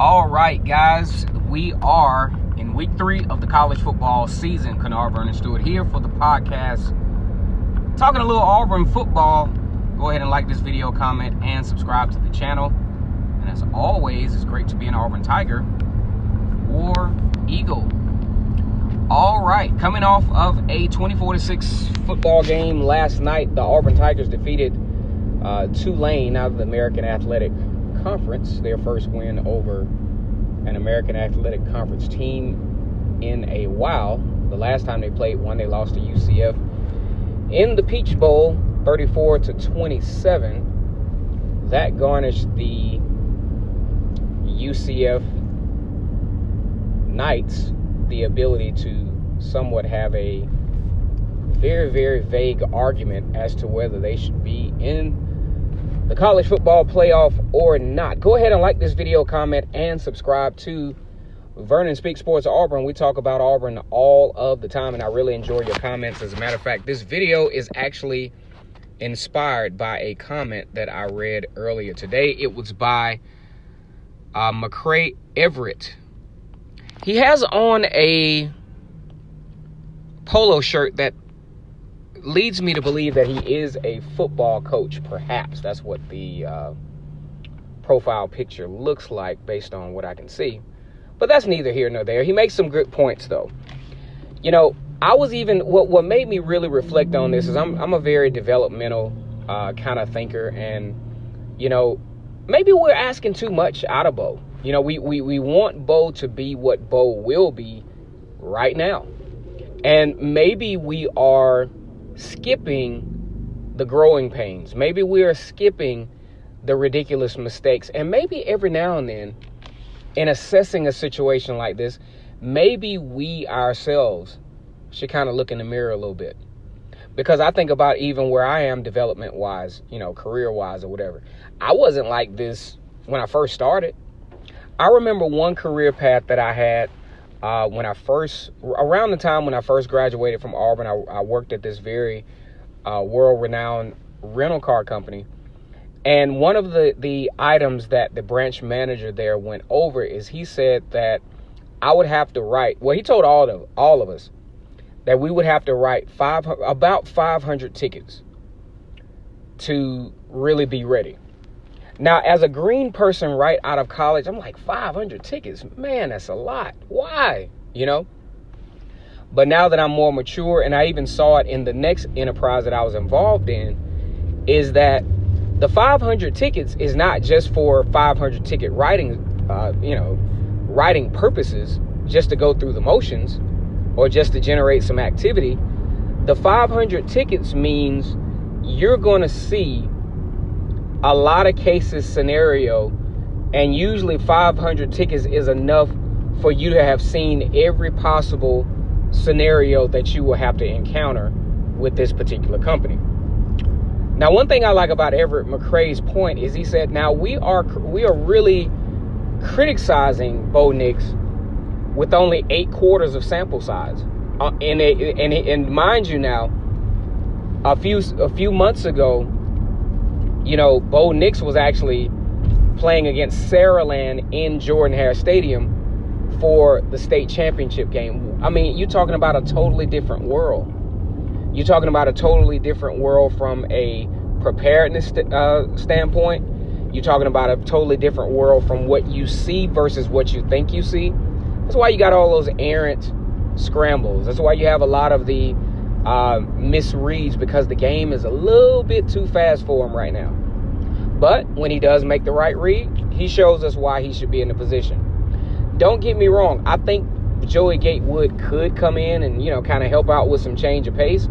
All right, guys, we are in week 3 of the college football season. Kennard Vernon Stewart here for the podcast, talking a little Auburn football. Go ahead and like this video, comment, and subscribe to the channel. And as always, it's great to be an Auburn Tiger or Eagle. All right, coming off of a 24-6 football game last night, the Auburn Tigers defeated Tulane out of the American Athletic Conference, their first win over an American Athletic Conference team in a while. The last time they played one, they lost to UCF in the Peach Bowl, 34-27. That garnished the UCF Knights the ability to somewhat have a very, very vague argument as to whether they should be in the college football playoff or not. Go ahead and like this video, comment, and subscribe to Vernon Speaks Sports Auburn. We talk about Auburn all of the time, and I really enjoy your comments. As a matter of fact, this video is actually inspired by a comment that I read earlier today. It was by McCray Everett. He has on a polo shirt that leads me to believe that he is a football coach, perhaps. That's what the profile picture looks like based on what I can see. But that's neither here nor there. He makes some good points, though. You know, I was even, what made me really reflect on this is I'm a very developmental kind of thinker. And, you know, maybe we're asking too much out of Bo. You know, we want Bo to be what Bo will be right now. And maybe we are skipping the growing pains. Maybe we are skipping the ridiculous mistakes. And maybe every now and then, in assessing a situation like this, maybe we ourselves should kind of look in the mirror a little bit. Because I think about even where I am development-wise, you know, career-wise or whatever. I wasn't like this when I first started. I remember one career path that I had around the time when I first graduated from Auburn. I worked at this very world-renowned rental car company. And one of the items that the branch manager there went over is he said that I would have to write, well, he told all of us that we would have to write about 500 tickets to really be ready. Now, as a green person right out of college, I'm like, 500 tickets? Man, that's a lot. Why? You know? But now that I'm more mature, and I even saw it in the next enterprise that I was involved in, is that the 500 tickets is not just for 500 ticket writing, writing purposes, just to go through the motions or just to generate some activity. The 500 tickets means you're going to see a lot of cases scenario, and usually 500 tickets is enough for you to have seen every possible scenario that you will have to encounter with this particular company. Now, one thing I like about Everett McCray's point is he said, now we are really criticizing Bo Nix with only 8 quarters of sample size. And mind you now, a few months ago, you know, Bo Nix was actually playing against Saraland in Jordan-Hare Stadium for the state championship game. I mean, you're talking about a totally different world. You're talking about a totally different world from a preparedness standpoint. You're talking about a totally different world from what you see versus what you think you see. That's why you got all those errant scrambles. That's why you have a lot of the misreads, because the game is a little bit too fast for him right now. But when he does make the right read, he shows us why he should be in the position. Don't get me wrong. I think Joey Gatewood could come in and, you know, kind of help out with some change of pace.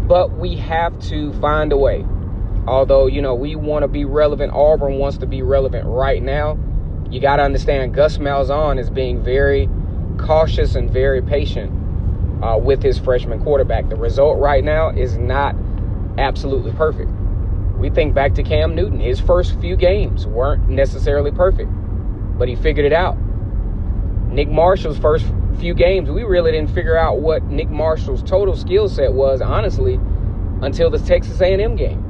But we have to find a way. Although, you know, we want to be relevant. Auburn wants to be relevant right now. You got to understand Gus Malzahn is being very cautious and very patient with his freshman quarterback. The result right now is not absolutely perfect. We think back to Cam Newton. His first few games weren't necessarily perfect, but he figured it out. Nick Marshall's first few games, we really didn't figure out what Nick Marshall's total skill set was, honestly, until the Texas A&M game.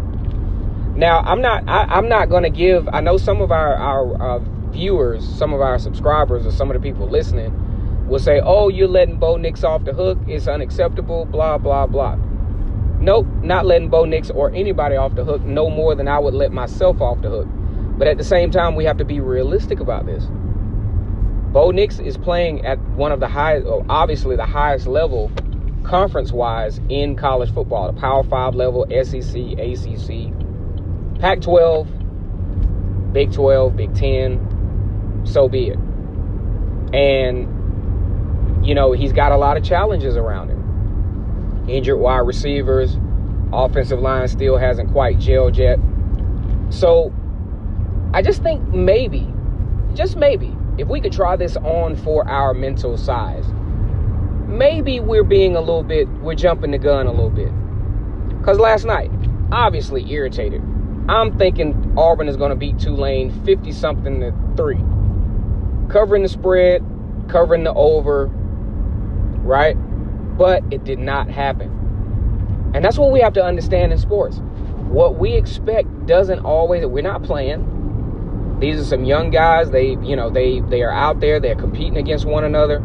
Now, I'm not going to give, I know some of our viewers, some of our subscribers, or some of the people listening will say, oh, you're letting Bo Nix off the hook. It's unacceptable, blah, blah, blah. Nope, not letting Bo Nix or anybody off the hook no more than I would let myself off the hook. But at the same time, we have to be realistic about this. Bo Nix is playing at one of the highest, obviously the highest level conference-wise in college football. The Power 5 level, SEC, ACC, Pac-12, Big 12, Big 10, so be it. And, you know, he's got a lot of challenges around him. Injured wide receivers, offensive line still hasn't quite gelled yet. So I just think maybe, just maybe, if we could try this on for our mental size, maybe we're jumping the gun a little bit. Because last night, obviously irritated. I'm thinking Auburn is going to beat Tulane 50-something to 3. Covering the spread, covering the over, right? But it did not happen. And that's what we have to understand in sports. What we expect doesn't always, we're not playing. These are some young guys. They are out there. They're competing against one another.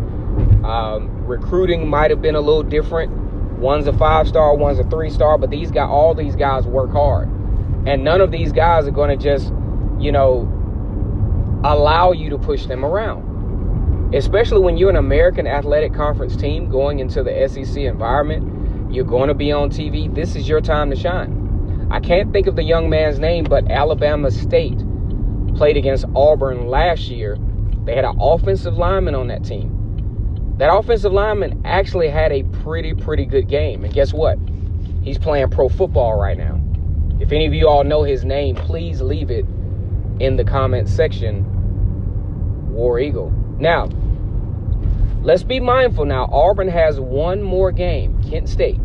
Recruiting might have been a little different. One's a 5-star, one's a 3-star, but all these guys work hard. And none of these guys are going to just, allow you to push them around. Especially when you're an American Athletic Conference team going into the SEC environment, you're going to be on TV. This is your time to shine. I can't think of the young man's name, but Alabama State played against Auburn last year. They had an offensive lineman on that team. That offensive lineman actually had a pretty good game. And guess what? He's playing pro football right now. If any of you all know his name, please leave it in the comment section. War Eagle. Now, let's be mindful now. Auburn has one more game, Kent State,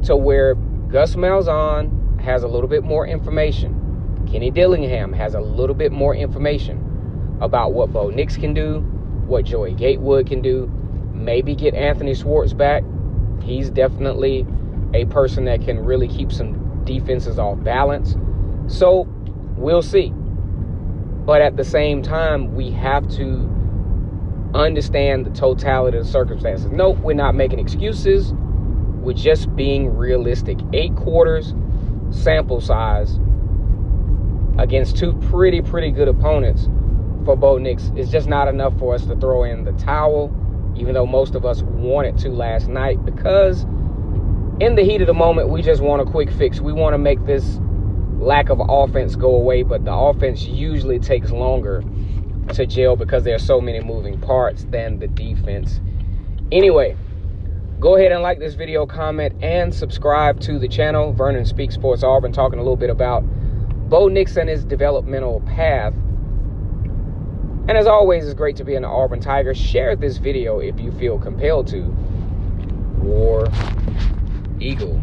to where Gus Malzahn has a little bit more information. Kenny Dillingham has a little bit more information about what Bo Nix can do, what Joey Gatewood can do, maybe get Anthony Schwartz back. He's definitely a person that can really keep some defenses off balance. So we'll see. But at the same time, we have to understand the totality of the circumstances. Nope, we're not making excuses. We're just being realistic. 8 quarters, sample size, against 2 pretty good opponents for Bo Nix is just not enough for us to throw in the towel, even though most of us wanted to last night, because in the heat of the moment, we just want a quick fix. We want to make this lack of offense go away, but the offense usually takes longer to gel because there are so many moving parts than the defense. Anyway, go ahead and like this video, comment, and subscribe to the channel. Vernon Speaks Sports Auburn, talking a little bit about Bo Nix and his developmental path. And as always, it's great to be an Auburn Tiger. Share this video if you feel compelled to. War Eagle.